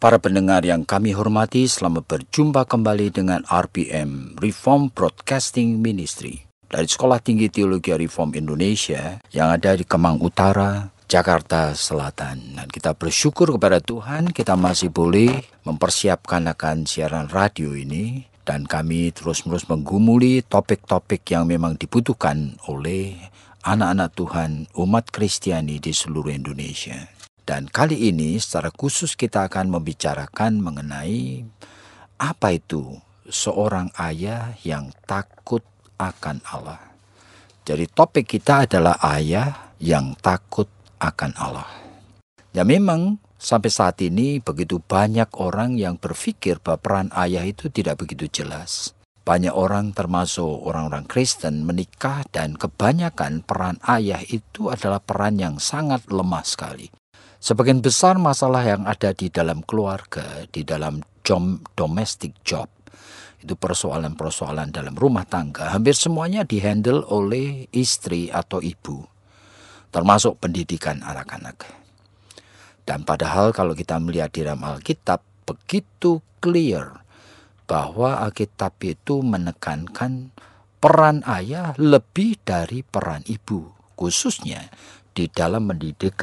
Para pendengar yang kami hormati, selamat berjumpa kembali dengan RPM, Reform Broadcasting Ministry, dari Sekolah Tinggi Teologi Reform Indonesia yang ada di Kemang Utara, Jakarta Selatan. Dan kita bersyukur kepada Tuhan, kita masih boleh mempersiapkan akan siaran radio ini, dan kami terus-menerus menggumuli topik-topik yang memang dibutuhkan oleh anak-anak Tuhan, umat Kristiani di seluruh Indonesia. Dan kali ini secara khusus kita akan membicarakan mengenai apa itu seorang ayah yang takut akan Allah. Jadi topik kita adalah ayah yang takut akan Allah. Ya memang sampai saat ini begitu banyak orang yang berpikir bahwa peran ayah itu tidak begitu jelas. Banyak orang termasuk orang-orang Kristen menikah dan kebanyakan peran ayah itu adalah peran yang sangat lemah sekali. Sebagian besar masalah yang ada di dalam keluarga, di dalam domestic job, itu persoalan-persoalan dalam rumah tangga, hampir semuanya dihandle oleh istri atau ibu, termasuk pendidikan anak-anak. Dan padahal kalau kita melihat di dalam Alkitab, begitu clear bahwa Alkitab itu menekankan peran ayah lebih dari peran ibu, khususnya di dalam mendidik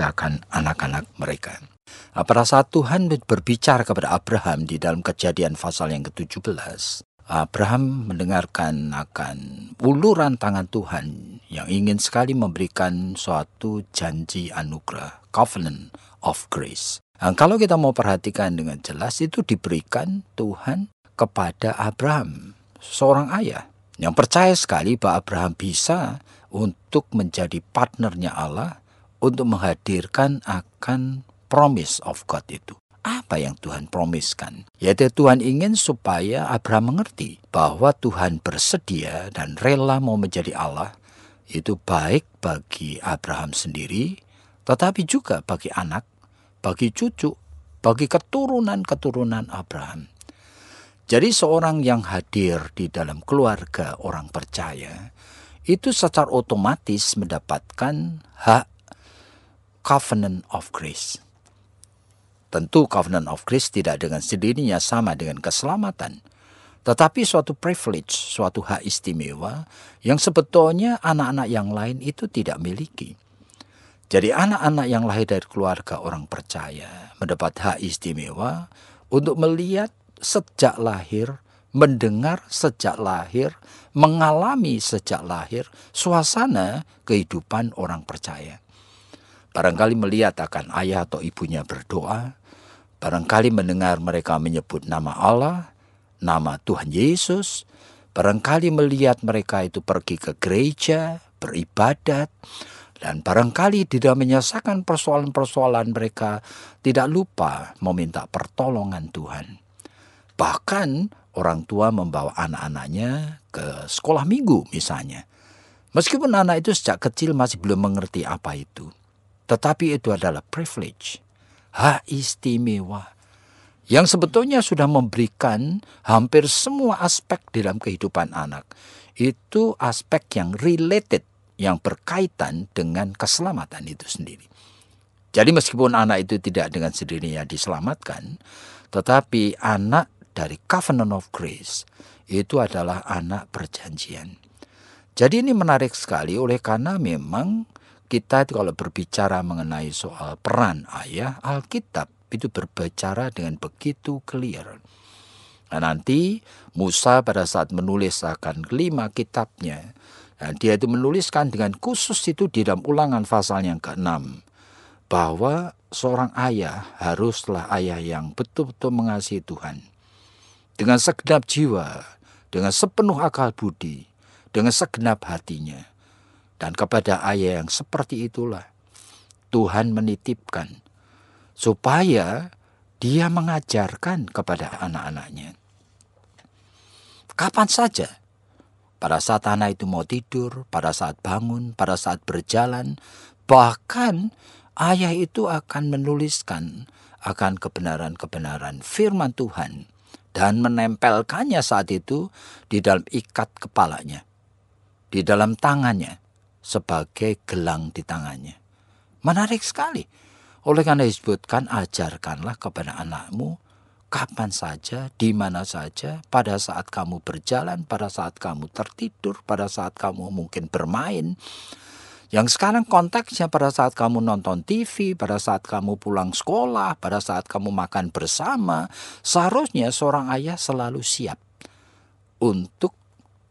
anak-anak mereka. Pada saat Tuhan berbicara kepada Abraham di dalam Kejadian pasal yang ke-17, Abraham mendengarkan akan uluran tangan Tuhan yang ingin sekali memberikan suatu janji anugerah, covenant of grace. Nah, kalau kita mau perhatikan dengan jelas, itu diberikan Tuhan kepada Abraham, seorang ayah yang percaya sekali bahwa Abraham bisa untuk menjadi partnernya Allah untuk menghadirkan akan promise of God itu. Apa yang Tuhan promiskan? Yaitu Tuhan ingin supaya Abraham mengerti bahwa Tuhan bersedia dan rela mau menjadi Allah. Itu baik bagi Abraham sendiri, tetapi juga bagi anak, bagi cucu, bagi keturunan-keturunan Abraham. Jadi seorang yang hadir di dalam keluarga orang percaya, itu secara otomatis mendapatkan hak covenant of grace. Tentu covenant of grace tidak dengan sendirinya sama dengan keselamatan, tetapi suatu privilege, suatu hak istimewa yang sebetulnya anak-anak yang lain itu tidak miliki. Jadi anak-anak yang lahir dari keluarga orang percaya mendapat hak istimewa untuk melihat sejak lahir, mendengar sejak lahir, mengalami sejak lahir suasana kehidupan orang percaya. Barangkali melihat akan ayah atau ibunya berdoa, barangkali mendengar mereka menyebut nama Allah, nama Tuhan Yesus, barangkali melihat mereka itu pergi ke gereja, beribadat, dan barangkali tidak menyelesaikan persoalan-persoalan mereka, tidak lupa meminta pertolongan Tuhan. Bahkan orang tua membawa anak-anaknya ke sekolah minggu misalnya. Meskipun anak itu sejak kecil masih belum mengerti apa itu. Tetapi itu adalah privilege, hak istimewa, yang sebetulnya sudah memberikan hampir semua aspek dalam kehidupan anak. Itu aspek yang related, yang berkaitan dengan keselamatan itu sendiri. Jadi meskipun anak itu tidak dengan sendirinya diselamatkan, tetapi anak dari covenant of grace itu adalah anak perjanjian. Jadi ini menarik sekali oleh karena memang kita itu kalau berbicara mengenai soal peran ayah, Alkitab itu berbicara dengan begitu clear. Nah, nanti Musa pada saat menulis akan 5 kitabnya, nah, dia itu menuliskan dengan khusus itu di dalam Ulangan pasal yang ke-6, bahwa seorang ayah haruslah ayah yang betul-betul mengasihi Tuhan. Dengan segenap jiwa, dengan sepenuh akal budi, dengan segenap hatinya. Dan kepada ayah yang seperti itulah Tuhan menitipkan supaya dia mengajarkan kepada anak-anaknya. Kapan saja, pada saat anak itu mau tidur, pada saat bangun, pada saat berjalan, bahkan ayah itu akan menuliskan akan kebenaran-kebenaran firman Tuhan dan menempelkannya saat itu di dalam ikat kepalanya, di dalam tangannya, sebagai gelang di tangannya. Menarik sekali. Oleh karena disebutkan, ajarkanlah kepada anakmu kapan saja, di mana saja, pada saat kamu berjalan, pada saat kamu tertidur, pada saat kamu mungkin bermain. Yang sekarang konteksnya pada saat kamu nonton TV, pada saat kamu pulang sekolah, pada saat kamu makan bersama. Seharusnya seorang ayah selalu siap untuk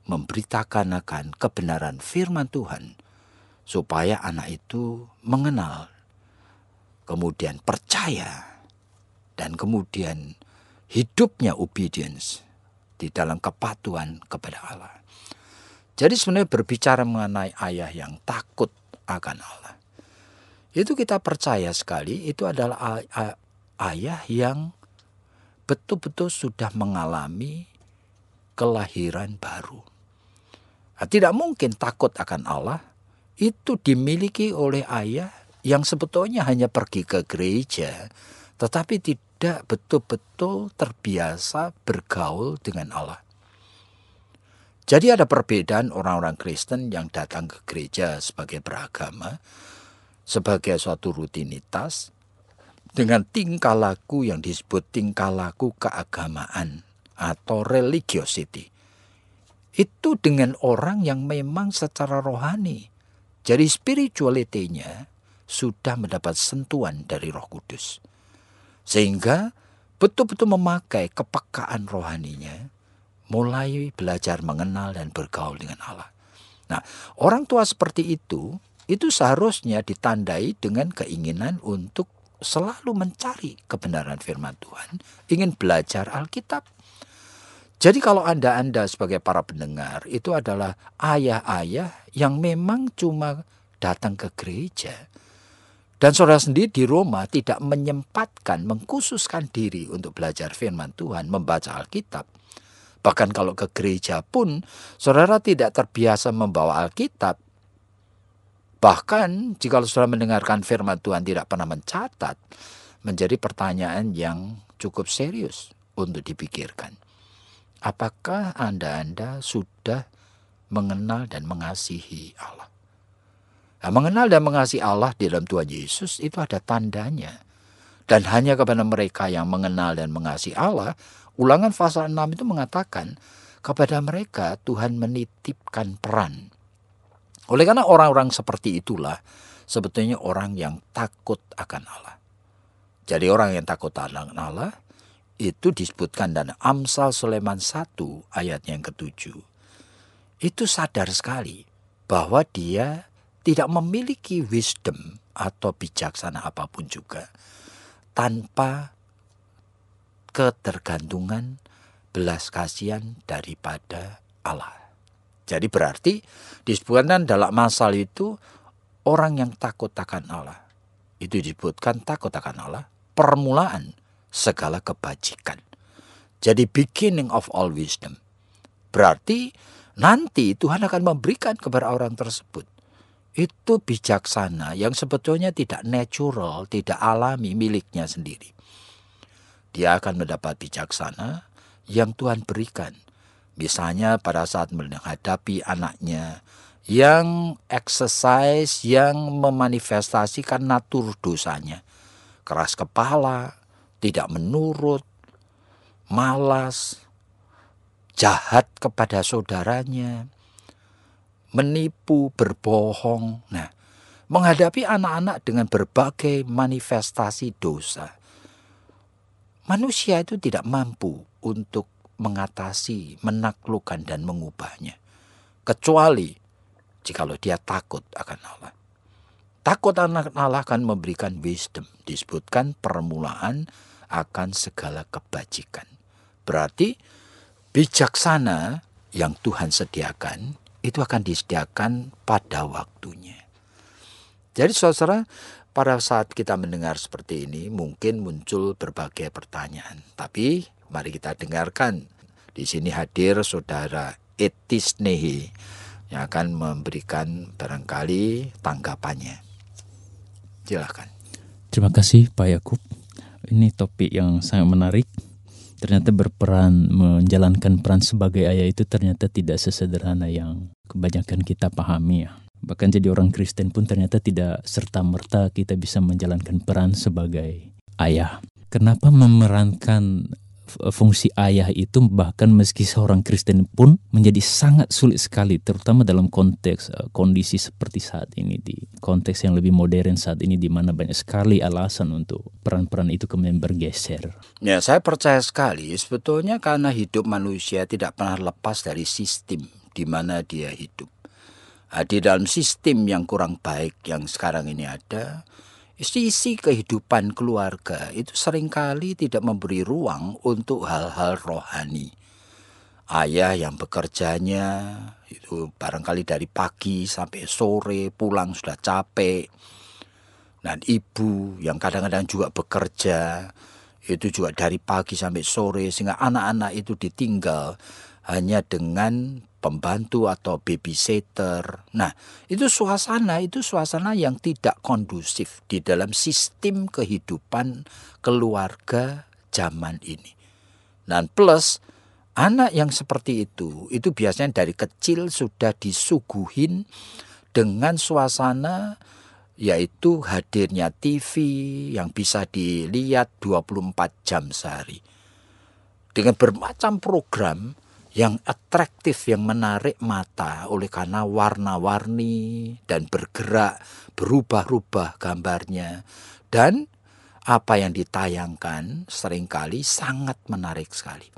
memberitakan akan kebenaran firman Tuhan, supaya anak itu mengenal, kemudian percaya, dan kemudian hidupnya obedience di dalam kepatuhan kepada Allah. Jadi sebenarnya berbicara mengenai ayah yang takut akan Allah, itu kita percaya sekali itu adalah ayah yang betul-betul sudah mengalami kelahiran baru. Nah, tidak mungkin takut akan Allah itu dimiliki oleh ayah yang sebetulnya hanya pergi ke gereja, tetapi tidak betul-betul terbiasa bergaul dengan Allah. Jadi ada perbedaan orang-orang Kristen yang datang ke gereja sebagai beragama, sebagai suatu rutinitas, dengan tingkah laku yang disebut tingkah laku keagamaan atau religiosity. Itu dengan orang yang memang secara rohani, jadi spirituality-nya sudah mendapat sentuhan dari Roh Kudus. Sehingga betul-betul memakai kepekaan rohaninya, mulai belajar mengenal dan bergaul dengan Allah. Nah, orang tua seperti itu seharusnya ditandai dengan keinginan untuk selalu mencari kebenaran firman Tuhan, ingin belajar Alkitab. Jadi kalau Anda sebagai para pendengar itu adalah ayah-ayah yang memang cuma datang ke gereja, dan saudara sendiri di Roma tidak menyempatkan, mengkhususkan diri untuk belajar firman Tuhan, membaca Alkitab. Bahkan kalau ke gereja pun, saudara tidak terbiasa membawa Alkitab. Bahkan jika saudara mendengarkan firman Tuhan tidak pernah mencatat, menjadi pertanyaan yang cukup serius untuk dipikirkan. Apakah Anda sudah mengenal dan mengasihi Allah? Nah, mengenal dan mengasihi Allah di dalam Tuhan Yesus itu ada tandanya. Dan hanya kepada mereka yang mengenal dan mengasihi Allah, Ulangan pasal 6 itu mengatakan kepada mereka Tuhan menitipkan peran. Oleh karena orang-orang seperti itulah sebetulnya orang yang takut akan Allah. Jadi orang yang takut akan Allah itu disebutkan dalam Amsal Sulaiman 1 ayat yang ke-7. Itu sadar sekali bahwa dia tidak memiliki wisdom atau bijaksana apapun juga tanpa ketergantungan belas kasihan daripada Allah. Jadi berarti disebutkan dalam Amsal itu orang yang takut akan Allah. Itu disebutkan takut akan Allah, permulaan segala kebajikan. Jadi beginning of all wisdom. Berarti nanti Tuhan akan memberikan kepada orang tersebut itu bijaksana yang sebetulnya tidak natural, tidak alami miliknya sendiri. Dia akan mendapat bijaksana yang Tuhan berikan. Misalnya pada saat menghadapi anaknya yang exercise, yang memanifestasikan natur dosanya. Keras kepala, tidak menurut, malas, jahat kepada saudaranya, menipu, berbohong. Nah, menghadapi anak-anak dengan berbagai manifestasi dosa, manusia itu tidak mampu untuk mengatasi, menaklukkan dan mengubahnya. Kecuali jikalau dia takut akan Allah. Takut akan Allah akan memberikan wisdom. Disebutkan permulaan akan segala kebajikan. Berarti bijaksana yang Tuhan sediakan itu akan disediakan pada waktunya. Jadi saudara, pada saat kita mendengar seperti ini mungkin muncul berbagai pertanyaan. Tapi mari kita dengarkan. Di sini hadir saudara Etis Nehi yang akan memberikan barangkali tanggapannya. Silakan. Terima kasih Pak Yakub. Ini topik yang sangat menarik. Ternyata menjalankan peran sebagai ayah itu ternyata tidak sesederhana yang kebanyakan kita pahami ya. Bahkan jadi orang Kristen pun ternyata tidak serta-merta kita bisa menjalankan peran sebagai ayah. Kenapa memerankan fungsi ayah itu bahkan meski seorang Kristen pun menjadi sangat sulit sekali, terutama dalam konteks kondisi seperti saat ini, di konteks yang lebih modern saat ini di mana banyak sekali alasan untuk peran-peran itu kemudian bergeser. Ya, saya percaya sekali sebetulnya karena hidup manusia tidak pernah lepas dari sistem di mana dia hidup. Di dalam sistem yang kurang baik yang sekarang ini ada, isi kehidupan keluarga itu seringkali tidak memberi ruang untuk hal-hal rohani. Ayah yang bekerjanya itu barangkali dari pagi sampai sore, pulang sudah capek. Dan ibu yang kadang-kadang juga bekerja, itu juga dari pagi sampai sore, sehingga anak-anak itu ditinggal hanya dengan pembantu atau babysitter. Nah, itu suasana yang tidak kondusif di dalam sistem kehidupan keluarga zaman ini. Dan plus, anak yang seperti itu biasanya dari kecil sudah disuguhin dengan suasana yaitu hadirnya TV yang bisa dilihat 24 jam sehari. Dengan bermacam program yang atraktif, yang menarik mata oleh karena warna-warni dan bergerak, berubah-ubah gambarnya. Dan apa yang ditayangkan seringkali sangat menarik sekali.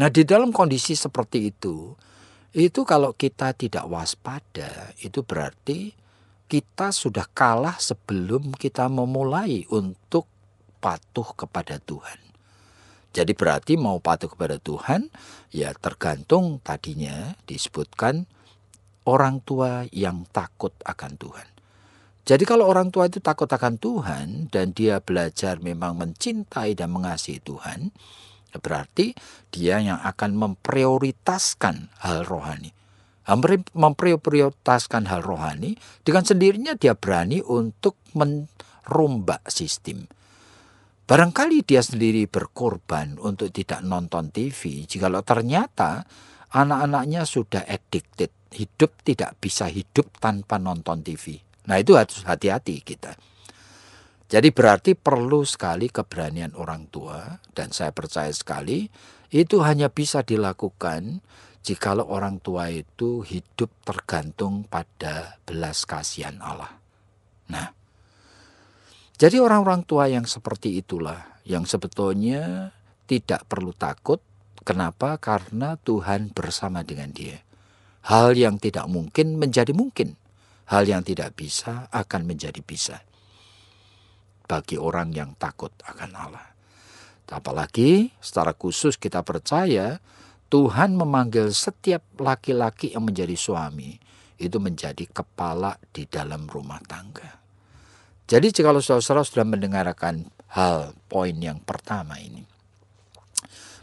Nah, di dalam kondisi seperti itu kalau kita tidak waspada, itu berarti kita sudah kalah sebelum kita memulai untuk patuh kepada Tuhan. Jadi berarti mau patuh kepada Tuhan, ya tergantung tadinya disebutkan orang tua yang takut akan Tuhan. Jadi kalau orang tua itu takut akan Tuhan dan dia belajar memang mencintai dan mengasihi Tuhan, berarti dia yang akan memprioritaskan hal rohani. Memprioritaskan hal rohani, dengan sendirinya dia berani untuk merombak sistem. Barangkali dia sendiri berkorban untuk tidak nonton TV jikalau ternyata anak-anaknya sudah addicted, hidup tidak bisa hidup tanpa nonton TV. Nah, itu harus hati-hati kita. Jadi berarti perlu sekali keberanian orang tua, dan saya percaya sekali itu hanya bisa dilakukan jikalau orang tua itu hidup tergantung pada belas kasihan Allah. Nah, jadi orang-orang tua yang seperti itulah yang sebetulnya tidak perlu takut. Kenapa? Karena Tuhan bersama dengan dia. Hal yang tidak mungkin menjadi mungkin. Hal yang tidak bisa akan menjadi bisa. Bagi orang yang takut akan Allah. Apalagi secara khusus kita percaya Tuhan memanggil setiap laki-laki yang menjadi suami itu menjadi kepala di dalam rumah tangga. Jadi jika saudara-saudara sudah mendengarkan poin yang pertama ini,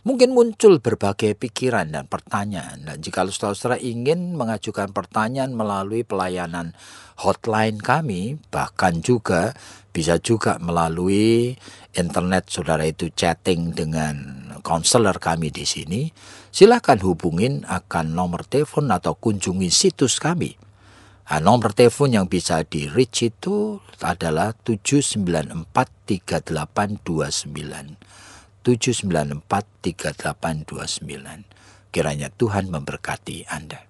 mungkin muncul berbagai pikiran dan pertanyaan. Dan jika saudara-saudara ingin mengajukan pertanyaan melalui pelayanan hotline kami, bahkan juga bisa juga melalui internet saudara itu chatting dengan konselor kami di sini, silakan hubungin akan nomor telepon atau kunjungi situs kami. Nomor telepon yang bisa di-reach itu adalah 7943829. 7943829. Kiranya Tuhan memberkati Anda.